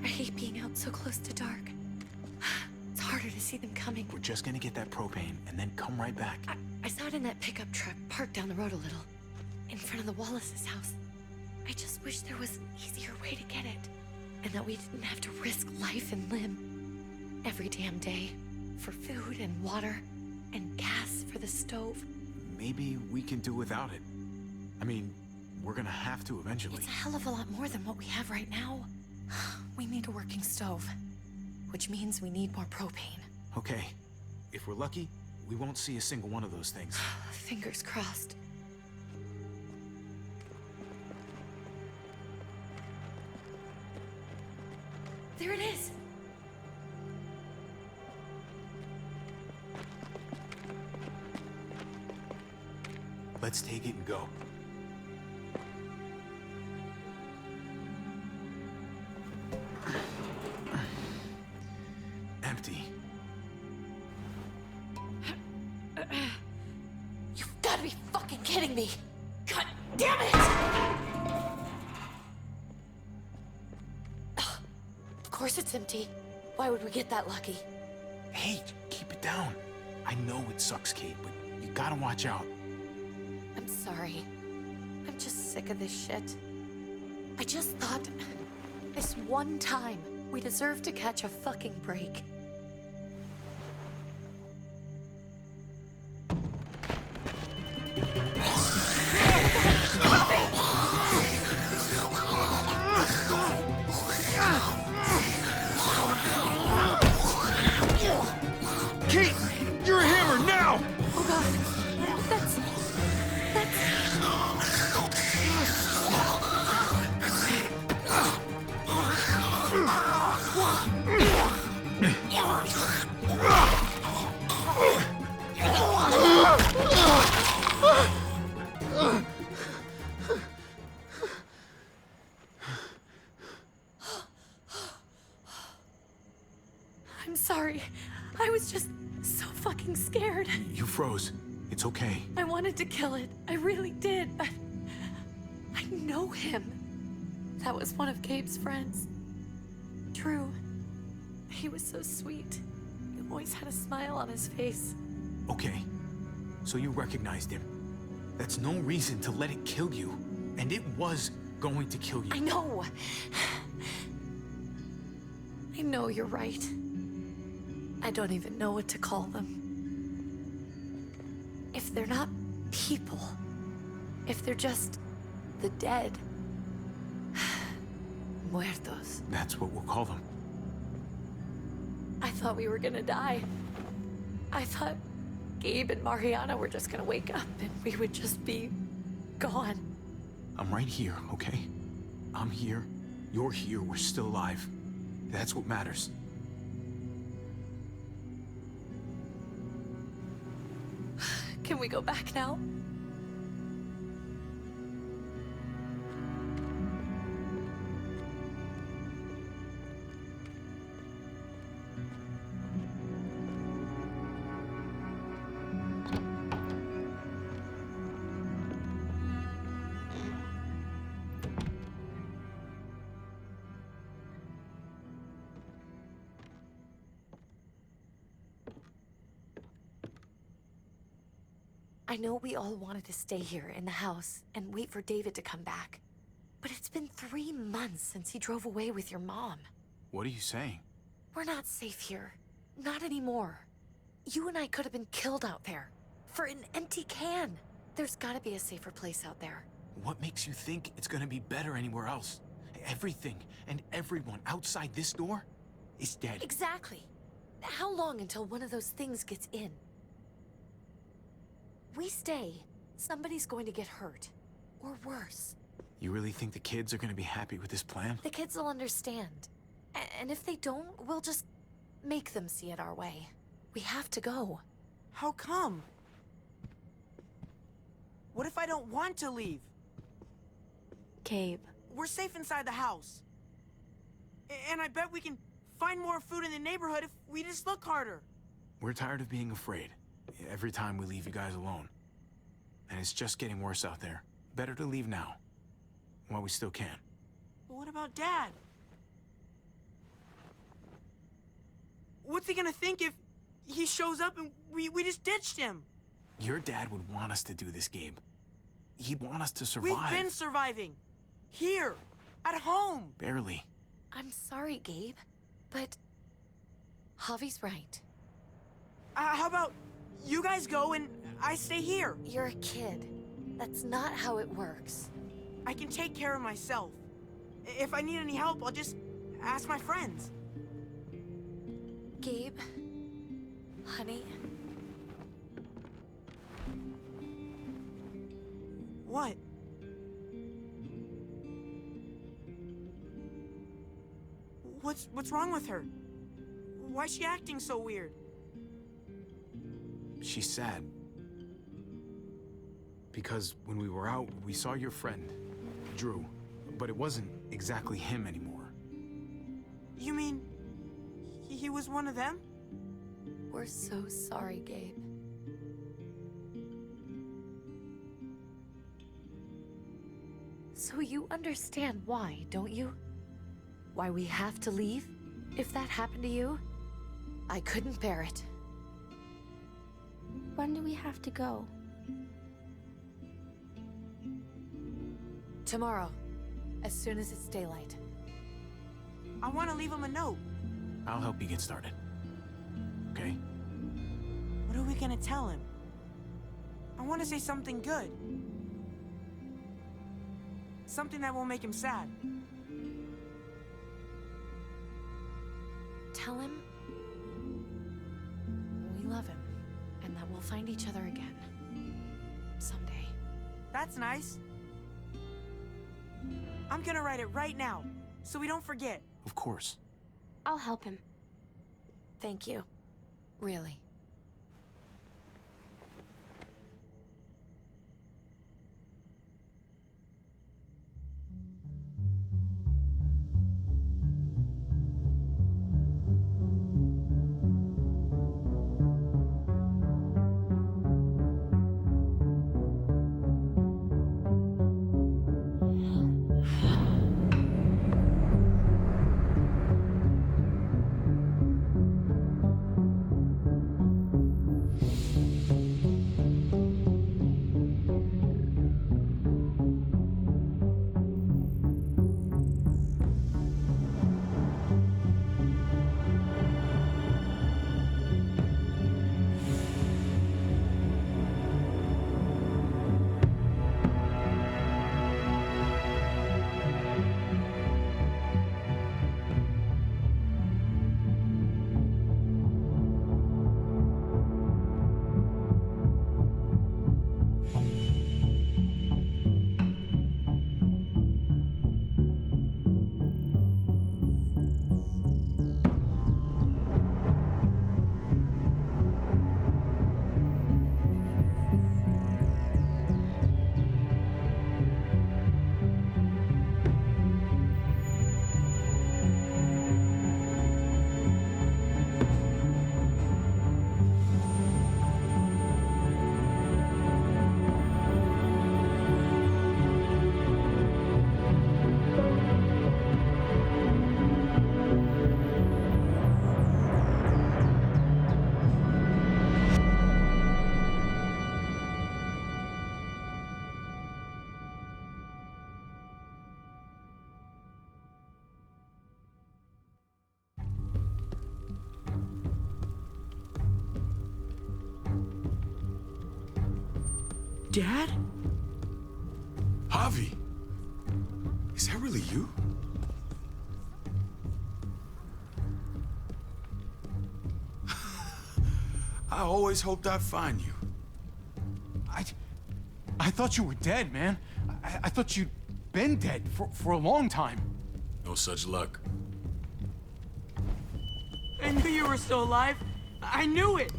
hate being out so close to dark. It's harder to see them coming. We're just gonna get that propane and then come right back. I saw it in that pickup truck parked down the road a little, in front of the Wallace's house. I just wish there was an easier way to get it, and that we didn't have to risk life and limb every damn day for food and water and gas for the stove. Maybe we can do without it. I mean, we're gonna have to eventually. It's a hell of a lot more than what we have right now. We need a working stove, which means we need more propane. Okay. If we're lucky, we won't see a single one of those things. Fingers crossed. There it is! Let's take it and go. Empty. You've gotta be fucking kidding me! God damn it! Of course it's empty. Why would we get that lucky? Hey, keep it down. I know it sucks, Kate, but you gotta watch out. I'm sorry. I'm just sick of this shit. I just thought, this one time, we deserve to catch a fucking break. Kate, you're a hammer now! Oh god, that's... I'm sorry. I was just so fucking scared. You froze. It's okay. I wanted to kill it. I really did, but I know him. That was one of Gabe's friends. Drew. He was so sweet. He always had a smile on his face. Okay. So you recognized him. That's no reason to let it kill you. And it was going to kill you. I know. I know you're right. I don't even know what to call them. If they're not people, if they're just the dead, muertos. That's what we'll call them. I thought we were gonna die. I thought Gabe and Mariana were just gonna wake up and we would just be gone. I'm right here, okay? I'm here. You're here. We're still alive. That's what matters. Can we go back now? I know we all wanted to stay here in the house and wait for David to come back. But it's been 3 months since he drove away with your mom. What are you saying? We're not safe here. Not anymore. You and I could have been killed out there. For an empty can. There's gotta be a safer place out there. What makes you think it's gonna be better anywhere else? Everything and everyone outside this door is dead. Exactly. How long until one of those things gets in? We stay, somebody's going to get hurt. Or worse. You really think the kids are gonna be happy with this plan? The kids will understand. And if they don't, we'll just make them see it our way. We have to go. How come? What if I don't want to leave? Gabe. We're safe inside the house. And I bet we can find more food in the neighborhood if we just look harder. We're tired of being afraid. Every time we leave you guys alone. And it's just getting worse out there. Better to leave now. While we still can. But what about Dad? What's he gonna think if he shows up and we just ditched him? Your dad would want us to do this, Gabe. He'd want us to survive. We've been surviving. Here. At home. Barely. I'm sorry, Gabe, but Javi's right. How about you guys go and I stay here? You're a kid. That's not how it works. I can take care of myself. If I need any help, I'll just ask my friends. Gabe, honey, What? What's wrong with her? Why's she acting so weird? She's sad. Because when we were out, we saw your friend, Drew. But it wasn't exactly him anymore. You mean he was one of them? we're so sorry, Gabe. So you understand why, don't you? Why we have to leave? If that happened to you, I couldn't bear it. When do we have to go? Tomorrow, as soon as it's daylight. I want to leave him a note. I'll help you get started. Okay? What are we gonna tell him? I want to say something good. Something that won't make him sad. Tell him we love him and that we'll find each other again. Someday. That's nice. I'm gonna write it right now, so we don't forget. Of course. I'll help him. Thank you. Really. Dad? Javi! Is that really you? I always hoped I'd find you. I thought you were dead, man. I thought you'd been dead for a long time. No such luck. I knew you were still alive. I knew it.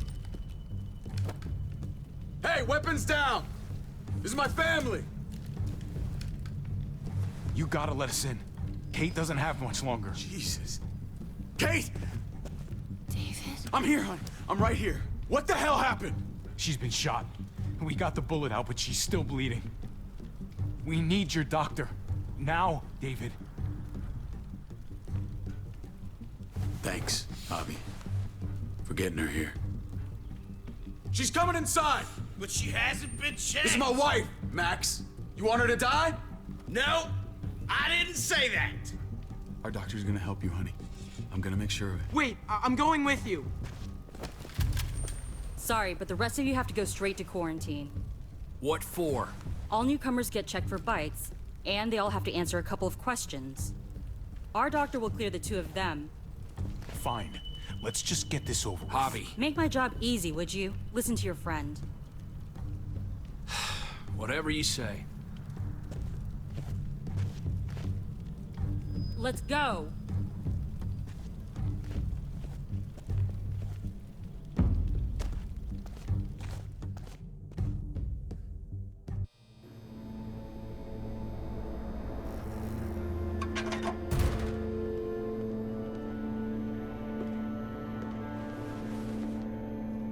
Hey, weapons down! This is my family! You gotta let us in. Kate doesn't have much longer. Jesus. Kate! David? I'm here, hon. I'm right here. What the hell happened? She's been shot. We got the bullet out, but she's still bleeding. We need your doctor. Now, David. Thanks, Javi. for getting her here. She's coming inside! But she hasn't been checked. This is my wife, Max. You want her to die? No, I didn't say that. Our doctor's gonna help you, honey. I'm gonna make sure of it. Wait, I'm going with you. Sorry, but the rest of you have to go straight to quarantine. What for? All newcomers get checked for bites, and they all have to answer a couple of questions. Our doctor will clear the two of them. Fine. Let's just get this over with. Javi, Make my job easy, would you? Listen to your friend. whatever you say. Let's go!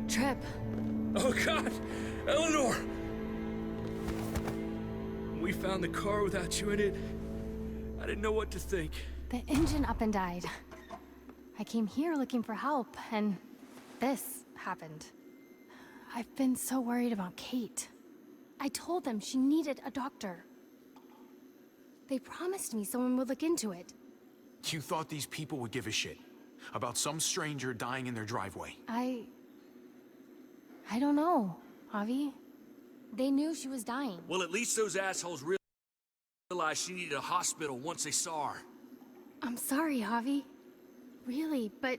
Trip. Oh God, Eleanor! We found the car without you in it. I didn't know what to think. The engine up and died. I came here looking for help, and this happened. I've been so worried about Kate. I told them she needed a doctor. They promised me someone would look into it. You thought these people would give a shit about some stranger dying in their driveway. I don't know, Javi. They knew she was dying. Well, at least those assholes realized she needed a hospital once they saw her. I'm sorry, Javi. Really, but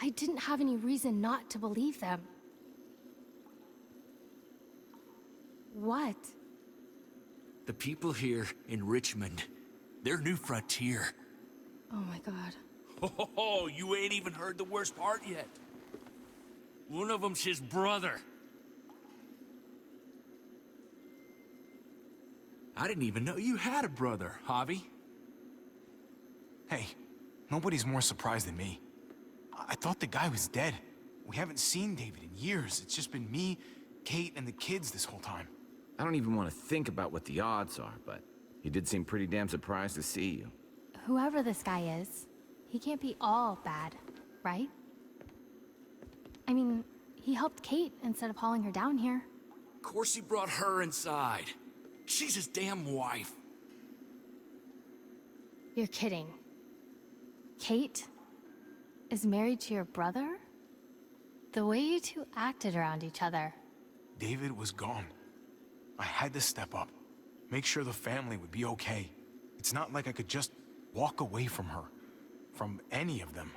I didn't have any reason not to believe them. What? The people here in Richmond, their new frontier. Oh my god. Oh, you ain't even heard the worst part yet. One of them's his brother. I didn't even know you had a brother, Javi. Hey, nobody's more surprised than me. I thought the guy was dead. We haven't seen David in years. It's just been me, Kate, and the kids this whole time. I don't even want to think about what the odds are, but he did seem pretty damn surprised to see you. Whoever this guy is, he can't be all bad, right? I mean, he helped Kate instead of hauling her down here. Of course he brought her inside. She's his damn wife. You're kidding. Kate is married to your brother? The way you two acted around each other. David was gone. I had to step up, make sure the family would be okay. It's not like I could just walk away from her, from any of them.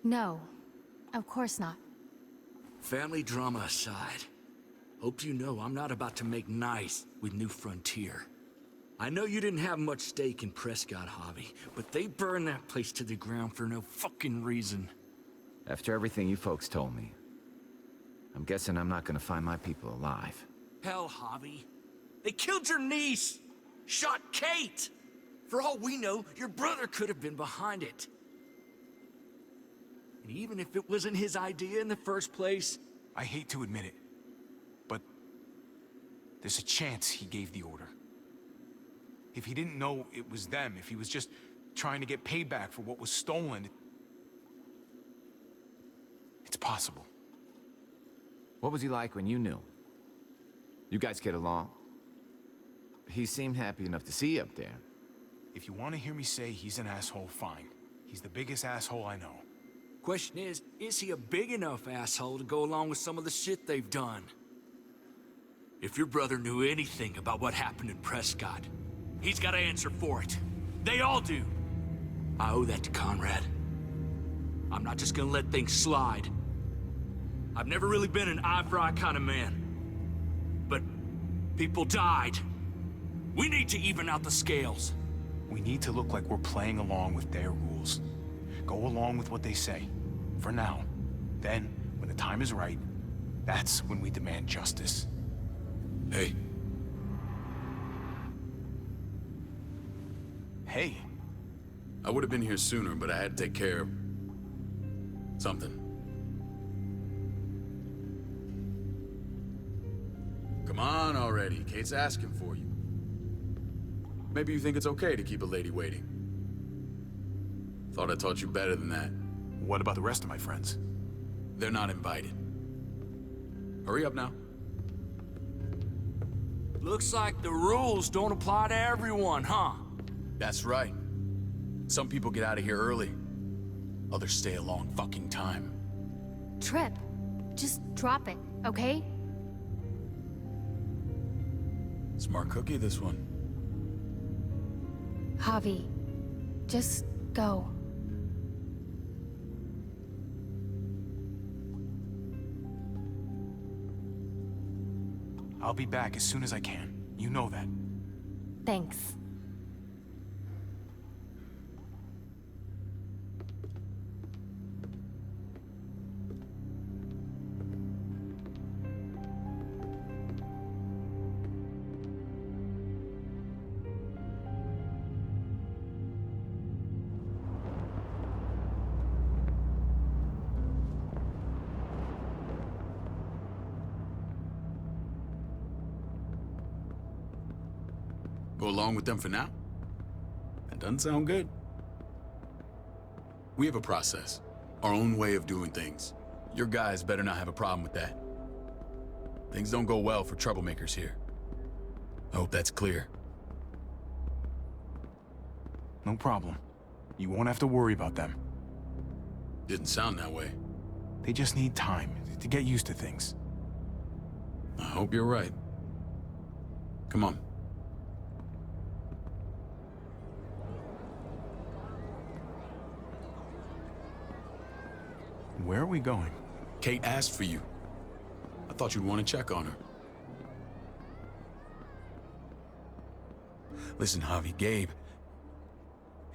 No, of course not. Family drama aside, hope you know I'm not about to make nice with New Frontier. I know you didn't have much stake in Prescott, Javi, but they burned that place to the ground for no fucking reason. After everything you folks told me, I'm guessing I'm not gonna find my people alive. Hell, Javi. They killed your niece! Shot Kate! For all we know, your brother could have been behind it. And even if it wasn't his idea in the first place... I hate to admit it, but there's a chance he gave the order. If he didn't know it was them, if he was just trying to get payback for what was stolen, it's possible. What was he like when you knew? You guys get along? He seemed happy enough to see you up there. If you want to hear me say he's an asshole, fine. He's the biggest asshole I know. Question is he a big enough asshole to go along with some of the shit they've done? If your brother knew anything about what happened in Prescott, he's got to answer for it. They all do. I owe that to Conrad. I'm not just gonna let things slide. I've never really been an eye-for-eye kind of man. But people died. We need to even out the scales. We need to look like we're playing along with their rules. Go along with what they say. For now. Then, when the time is right, that's when we demand justice. Hey, Hey, I would have been here sooner, but I had to take care of... something. Come on already, Kate's asking for you. Maybe you think it's okay to keep a lady waiting. Thought I taught you better than that. what about the rest of my friends? They're not invited. Hurry up now. Looks like the rules don't apply to everyone, huh? That's right. Some people get out of here early. Others stay a long fucking time. Trip, just drop it, okay? Smart cookie, this one. Javi, just go. I'll be back as soon as I can. You know that. Thanks. Go along with them for now? That doesn't sound good. We have a process, our own way of doing things. Your guys better not have a problem with that. Things don't go well for troublemakers here. I hope that's clear. No problem. You won't have to worry about them. Didn't sound that way. They just need time to get used to things. I hope you're right. Come on. Where are we going? Kate asked for you. I thought you'd want to check on her. Listen, Javi, Gabe,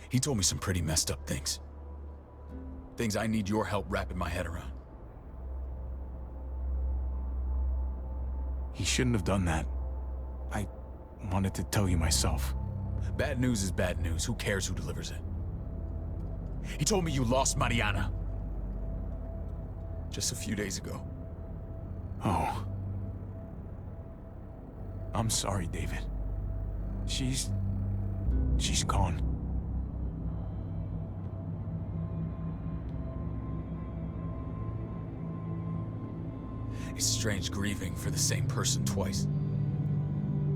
he told me some pretty messed up things. Things I need your help wrapping my head around. He shouldn't have done that. I wanted to tell you myself. Bad news is bad news. Who cares who delivers it? He told me you lost Mariana. Just a few days ago. Oh. I'm sorry, David. She's gone. It's strange grieving for the same person twice.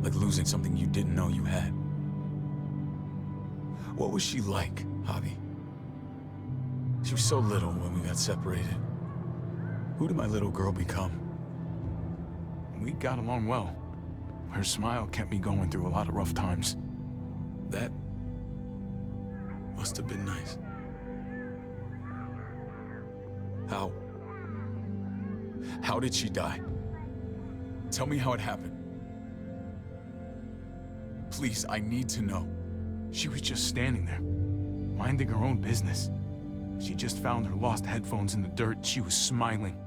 Like losing something you didn't know you had. What was she like, Javi? She was so little when we got separated. Who did my little girl become? We got along well. Her smile kept me going through a lot of rough times. That must have been nice. How did she die? Tell me how it happened. Please, I need to know. She was just standing there, minding her own business. She just found her lost headphones in the dirt. She was smiling.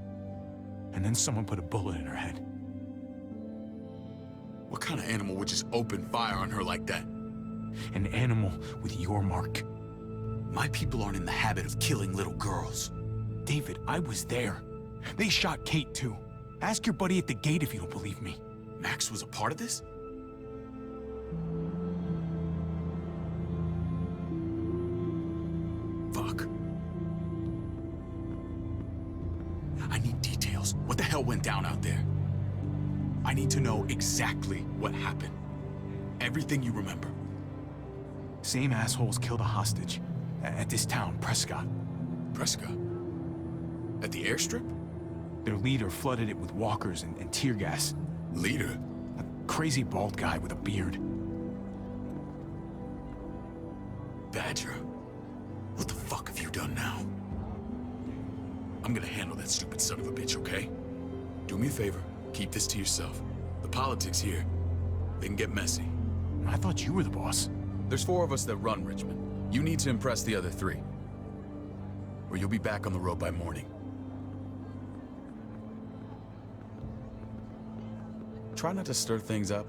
And then someone put a bullet in her head. What kind of animal would just open fire on her like that? An animal with your mark. My people aren't in the habit of killing little girls. David, I was there. They shot Kate too. Ask your buddy at the gate if you don't believe me. Max was a part of this? Fuck. I need details. What the hell went down out there? I need to know exactly what happened. Everything you remember. Same assholes killed a hostage at this town, Prescott. Prescott? At the airstrip? Their leader flooded it with walkers and tear gas. Leader? A crazy bald guy with a beard. Badger? What the fuck have you done now? I'm gonna handle that stupid son of a bitch, okay? Do me a favor, keep this to yourself. The politics here, they can get messy. I thought you were the boss. There's 4 of us that run Richmond. You need to impress the other 3. Or you'll be back on the road by morning. Try not to stir things up.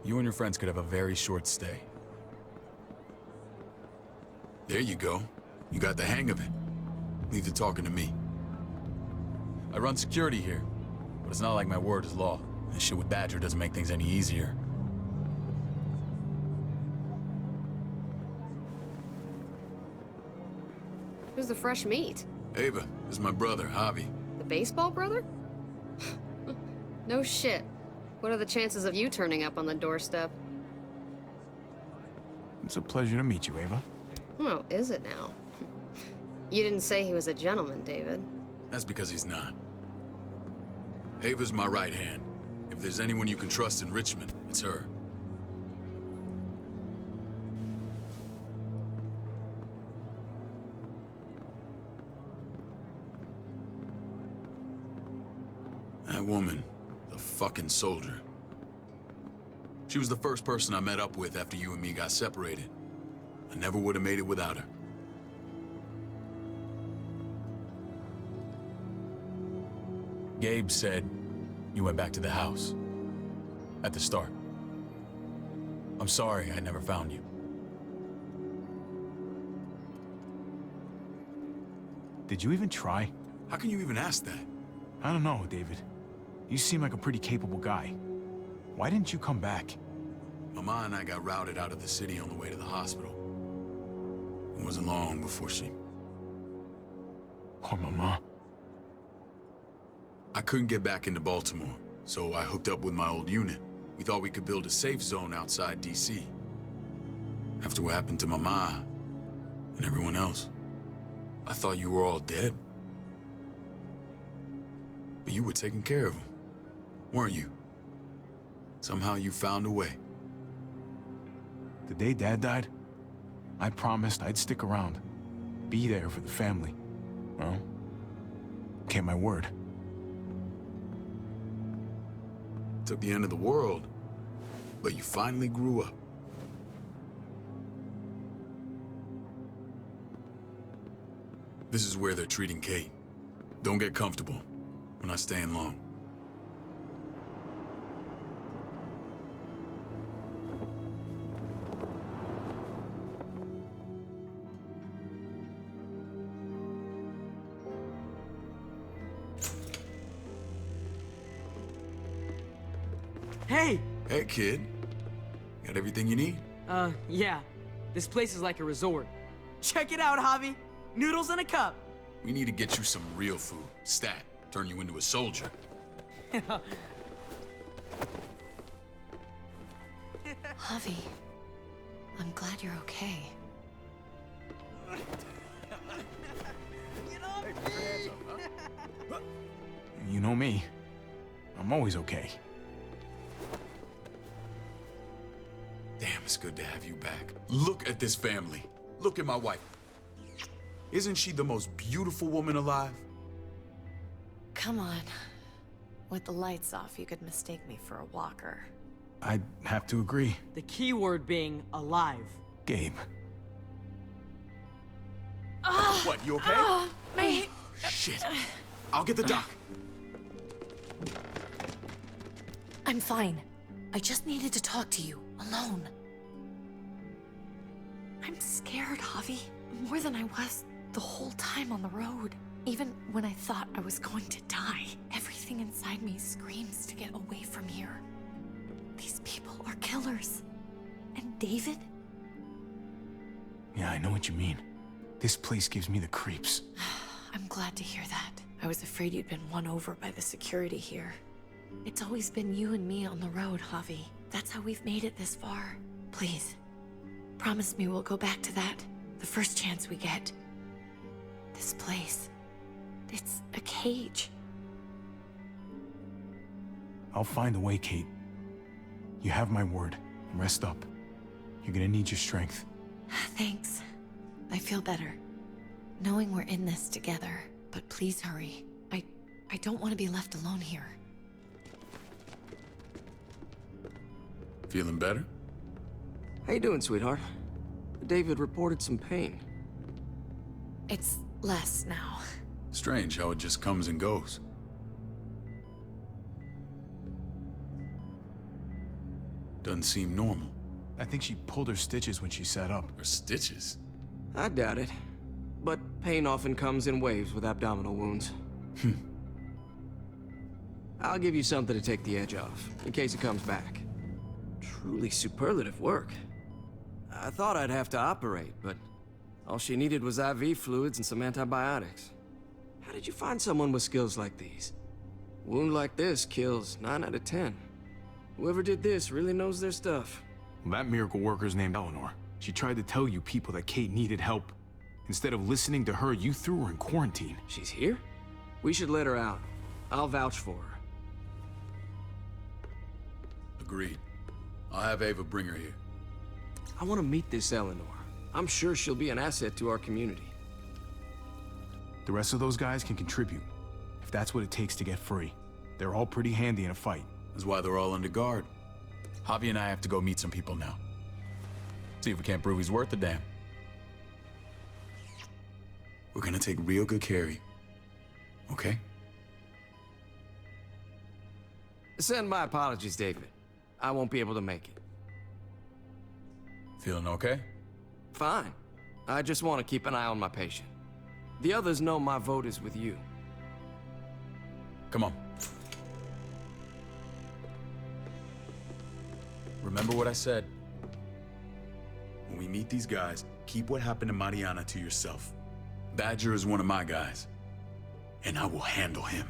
You and your friends could have a very short stay. There you go. You got the hang of it. Leave the talking to me. I run security here, but it's not like my word is law. This shit with Badger doesn't make things any easier. Where's the fresh meat? Ava, this is my brother, Javi. The baseball brother? No shit. What are the chances of you turning up on the doorstep? It's a pleasure to meet you, Ava. Oh, is it now? You didn't say he was a gentleman, David. That's because he's not. Ava's my right hand. If there's anyone you can trust in Richmond, it's her. That woman, the fucking soldier. She was the first person I met up with after you and me got separated. I never would have made it without her. Gabe said you went back to the house. At the start. I'm sorry I never found you. Did you even try? How can you even ask that? I don't know, David. You seem like a pretty capable guy. Why didn't you come back? Mama and I got routed out of the city on the way to the hospital. It wasn't long before she... Poor Mama. I couldn't get back into Baltimore, so I hooked up with my old unit. We thought we could build a safe zone outside D.C. After what happened to Mama and everyone else, I thought you were all dead. But you were taking care of them, weren't you? Somehow you found a way. The day Dad died, I promised I'd stick around. Be there for the family. Well, kept my word. Took the end of the world, but you finally grew up. This is where they're treating Kate. Don't get comfortable. We're not staying long. Hey! Hey, kid. Got everything you need? Yeah. This place is like a resort. Check it out, Javi. Noodles in a cup. We need to get you some real food. Stat. Turn you into a soldier. Javi, I'm glad you're okay. You know me. I'm always okay. Damn, it's good to have you back. Look at this family. Look at my wife. Isn't she the most beautiful woman alive? Come on. With the lights off, you could mistake me for a walker. I'd have to agree. The key word being alive. Gabe. What, you okay? My... Shit. I'll get the doc. I'm fine. I just needed to talk to you, alone. I'm scared, Javi. More than I was the whole time on the road. Even when I thought I was going to die, everything inside me screams to get away from here. These people are killers. And David? Yeah, I know what you mean. This place gives me the creeps. I'm glad to hear that. I was afraid you'd been won over by the security here. It's always been you and me on the road, Javi. That's how we've made it this far. Please, promise me we'll go back to that the first chance we get. This place, it's a cage. I'll find a way, Kate. You have my word. Rest up. You're gonna need your strength. Thanks. I feel better. Knowing we're in this together. But please hurry. I don't want to be left alone here. Feeling better? How you doing, sweetheart? David reported some pain. It's less now. Strange how it just comes and goes. Doesn't seem normal. I think she pulled her stitches when she sat up. Her stitches? I doubt it. But pain often comes in waves with abdominal wounds. I'll give you something to take the edge off, in case it comes back. Truly superlative work. I thought I'd have to operate, but all she needed was IV fluids and some antibiotics. How did you find someone with skills like these? Wound like this kills 9 out of 10. Whoever did this really knows their stuff. Well, that miracle worker's named Eleanor. She tried to tell you people that Kate needed help. Instead of listening to her, you threw her in quarantine. She's here? We should let her out. I'll vouch for her. Agreed. I'll have Ava bring her here. I want to meet this Eleanor. I'm sure she'll be an asset to our community. The rest of those guys can contribute, if that's what it takes to get free. They're all pretty handy in a fight. That's why they're all under guard. Javi and I have to go meet some people now. See if we can't prove he's worth a damn. We're gonna take real good care of you. Okay? Send my apologies, David. I won't be able to make it. Feeling okay? Fine. I just want to keep an eye on my patient. The others know my vote is with you. Come on. Remember what I said. When we meet these guys, keep what happened to Mariana to yourself. Badger is one of my guys, and I will handle him.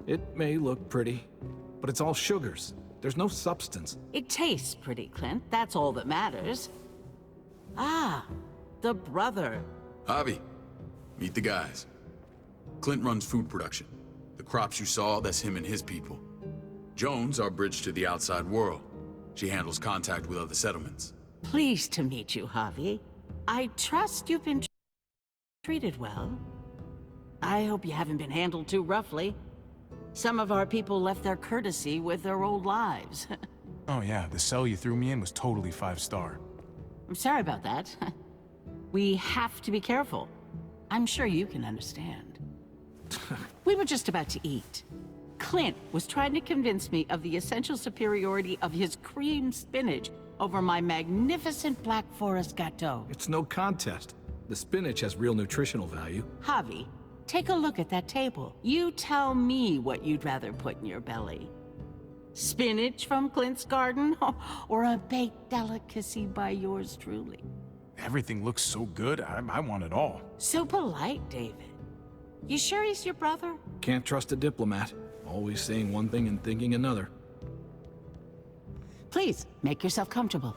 It may look pretty, but it's all sugars. There's no substance. It tastes pretty, Clint. That's all that matters. Ah, the brother. Javi, meet the guys. Clint runs food production. The crops you saw, that's him and his people. Jones, our bridge to the outside world. She handles contact with other settlements. Pleased to meet you, Javi. I trust you've been treated well. I hope you haven't been handled too roughly. Some of our people left their courtesy with their old lives. Oh yeah, the cell you threw me in was totally 5-star. I'm sorry about that. We have to be careful. I'm sure you can understand. We were just about to eat. Clint was trying to convince me of the essential superiority of his creamed spinach over my magnificent Black Forest gâteau. It's no contest. The spinach has real nutritional value. Javi, take a look at that table. You tell me what you'd rather put in your belly. Spinach from Clint's garden, or a baked delicacy by yours truly? Everything looks so good, I want it all. So polite, David. You sure he's your brother? Can't trust a diplomat. Always saying one thing and thinking another. Please, make yourself comfortable.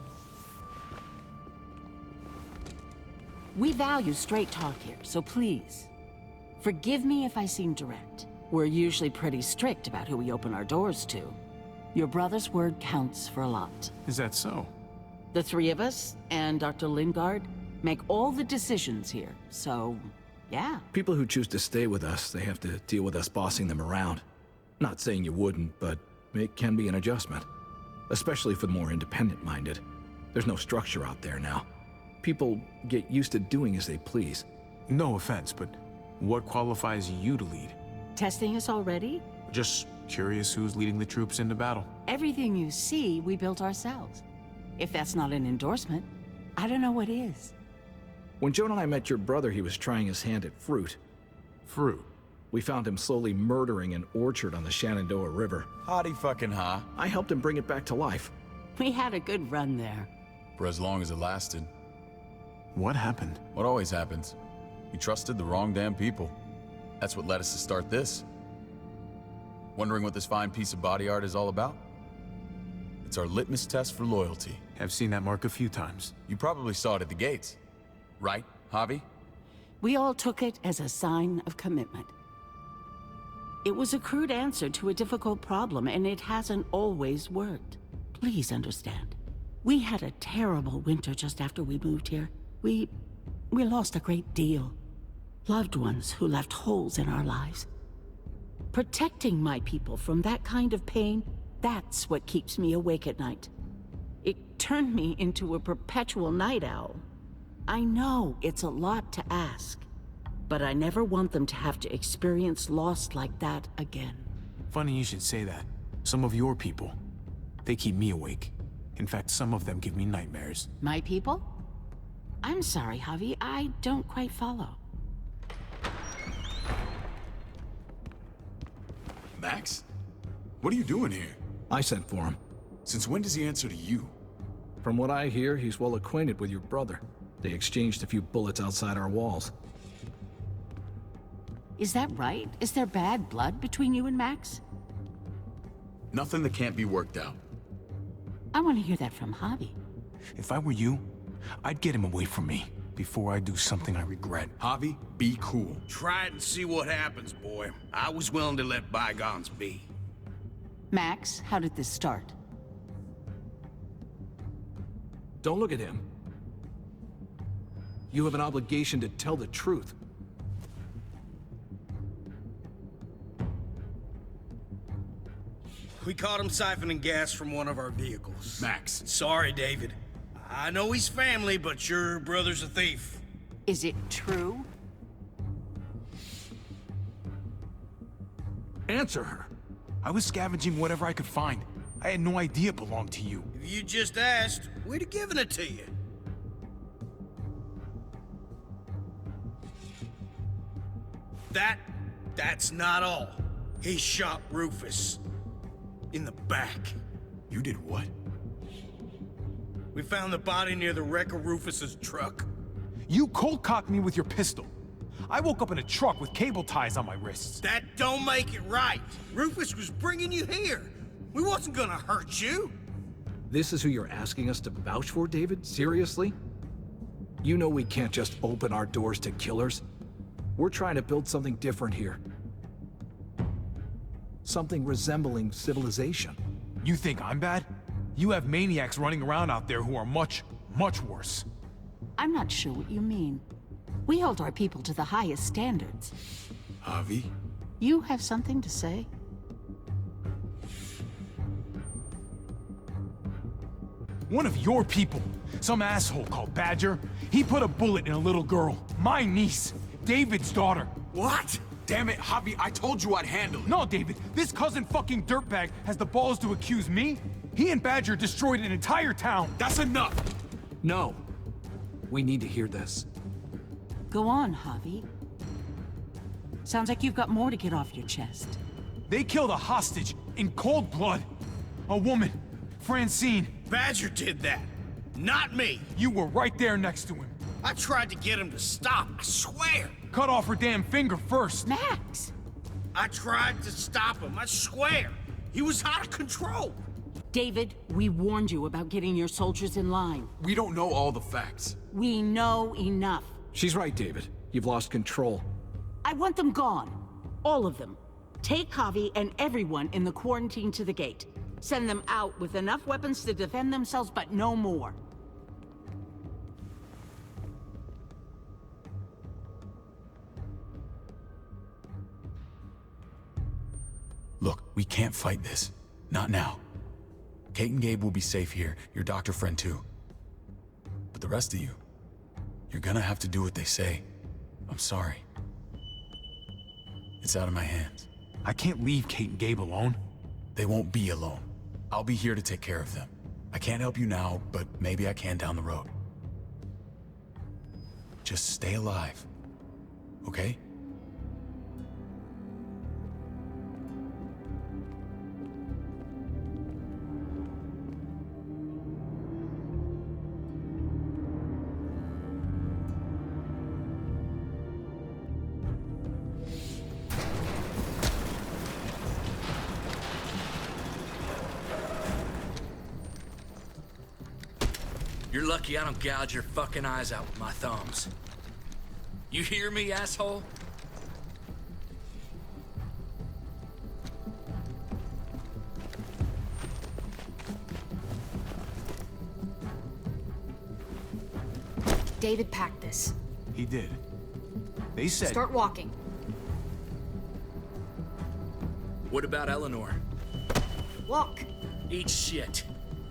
We value straight talk here, so please, forgive me if I seem direct. We're usually pretty strict about who we open our doors to. Your brother's word counts for a lot. Is that so? The three of us, and Dr. Lingard, make all the decisions here, so, yeah. People who choose to stay with us, they have to deal with us bossing them around. Not saying you wouldn't, but it can be an adjustment. Especially for the more independent-minded. There's no structure out there now. People get used to doing as they please. No offense, but what qualifies you to lead? Testing us already? Just curious who's leading the troops into battle. Everything you see, we built ourselves. If that's not an endorsement, I don't know what is. When Joan and I met your brother, he was trying his hand at fruit. Fruit? We found him slowly murdering an orchard on the Shenandoah River. Howdy fucking ha. I helped him bring it back to life. We had a good run there. For as long as it lasted. What happened? What always happens. We trusted the wrong damn people. That's what led us to start this. Wondering what this fine piece of body art is all about? It's our litmus test for loyalty. I've seen that mark a few times. You probably saw it at the gates. Right, Javi? We all took it as a sign of commitment. It was a crude answer to a difficult problem, and it hasn't always worked. Please understand. We had a terrible winter just after we moved here. We lost a great deal. Loved ones who left holes in our lives. Protecting my people from that kind of pain, that's what keeps me awake at night. It turned me into a perpetual night owl. I know it's a lot to ask, but I never want them to have to experience loss like that again. Funny you should say that. Some of your people, they keep me awake. In fact, some of them give me nightmares. My people? I'm sorry, Javi. I don't quite follow. Max? What are you doing here? I sent for him. Since when does he answer to you? From what I hear, he's well acquainted with your brother. They exchanged a few bullets outside our walls. Is that right? Is there bad blood between you and Max? Nothing that can't be worked out. I want to hear that from Javi. If I were you, I'd get him away from me before I do something I regret. Javi, be cool. Try it and see what happens, boy. I was willing to let bygones be. Max, how did this start? Don't look at him. You have an obligation to tell the truth. We caught him siphoning gas from one of our vehicles. Max. Sorry, David. I know he's family, but your brother's a thief. Is it true? Answer her. I was scavenging whatever I could find. I had no idea it belonged to you. If you just asked, we'd have given it to you. That's not all. He shot Rufus. In the back. You did what? We found the body near the wreck of Rufus's truck. You cold-cocked me with your pistol. I woke up in a truck with cable ties on my wrists. That don't make it right. Rufus was bringing you here. We wasn't gonna hurt you. This is who you're asking us to vouch for, David? Seriously? You know we can't just open our doors to killers. We're trying to build something different here. Something resembling civilization. You think I'm bad? You have maniacs running around out there who are much, much worse. I'm not sure what you mean. We hold our people to the highest standards. Javi? You have something to say? One of your people, some asshole called Badger, he put a bullet in a little girl, my niece, David's daughter. What? Damn it, Javi, I told you I'd handle it. No, David, this cousin fucking dirtbag has the balls to accuse me? He and Badger destroyed an entire town. That's enough! No. We need to hear this. Go on, Javi. Sounds like you've got more to get off your chest. They killed a hostage in cold blood. A woman, Francine. Badger did that, not me. You were right there next to him. I tried to get him to stop, I swear. Cut off her damn finger first. Max! I tried to stop him, I swear. He was out of control. David, we warned you about getting your soldiers in line. We don't know all the facts. We know enough. She's right, David. You've lost control. I want them gone. All of them. Take Javi and everyone in the quarantine to the gate. Send them out with enough weapons to defend themselves, but no more. Look, we can't fight this. Not now. Kate and Gabe will be safe here, your doctor friend too. But the rest of you, you're gonna have to do what they say. I'm sorry. It's out of my hands. I can't leave Kate and Gabe alone. They won't be alone. I'll be here to take care of them. I can't help you now, but maybe I can down the road. Just stay alive, okay? You're lucky I don't gouge your fucking eyes out with my thumbs. You hear me, asshole? David packed this. He did. They said... Start walking. What about Eleanor? Walk. Eat shit.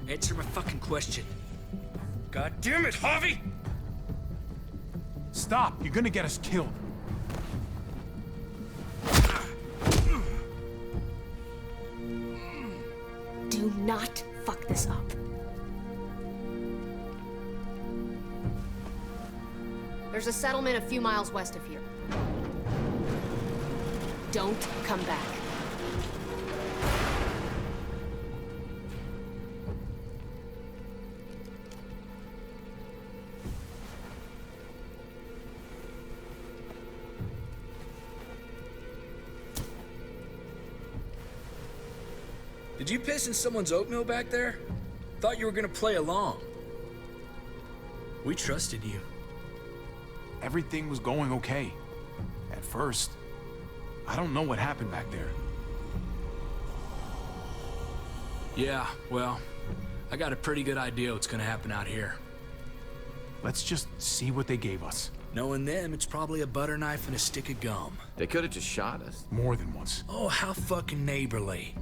Answer my fucking question. God damn it, Javi! Stop! You're gonna get us killed. not fuck this up. There's a settlement a few miles west of here. Don't come back. Did you piss in someone's oatmeal back there? Thought you were gonna play along. We trusted you. Everything was going okay. At first. I don't know what happened back there. Yeah, well, I got a pretty good idea what's gonna happen out here. Let's just see what they gave us. Knowing them, it's probably a butter knife and a stick of gum. They could have just shot us. More than once. Oh, how fucking neighborly.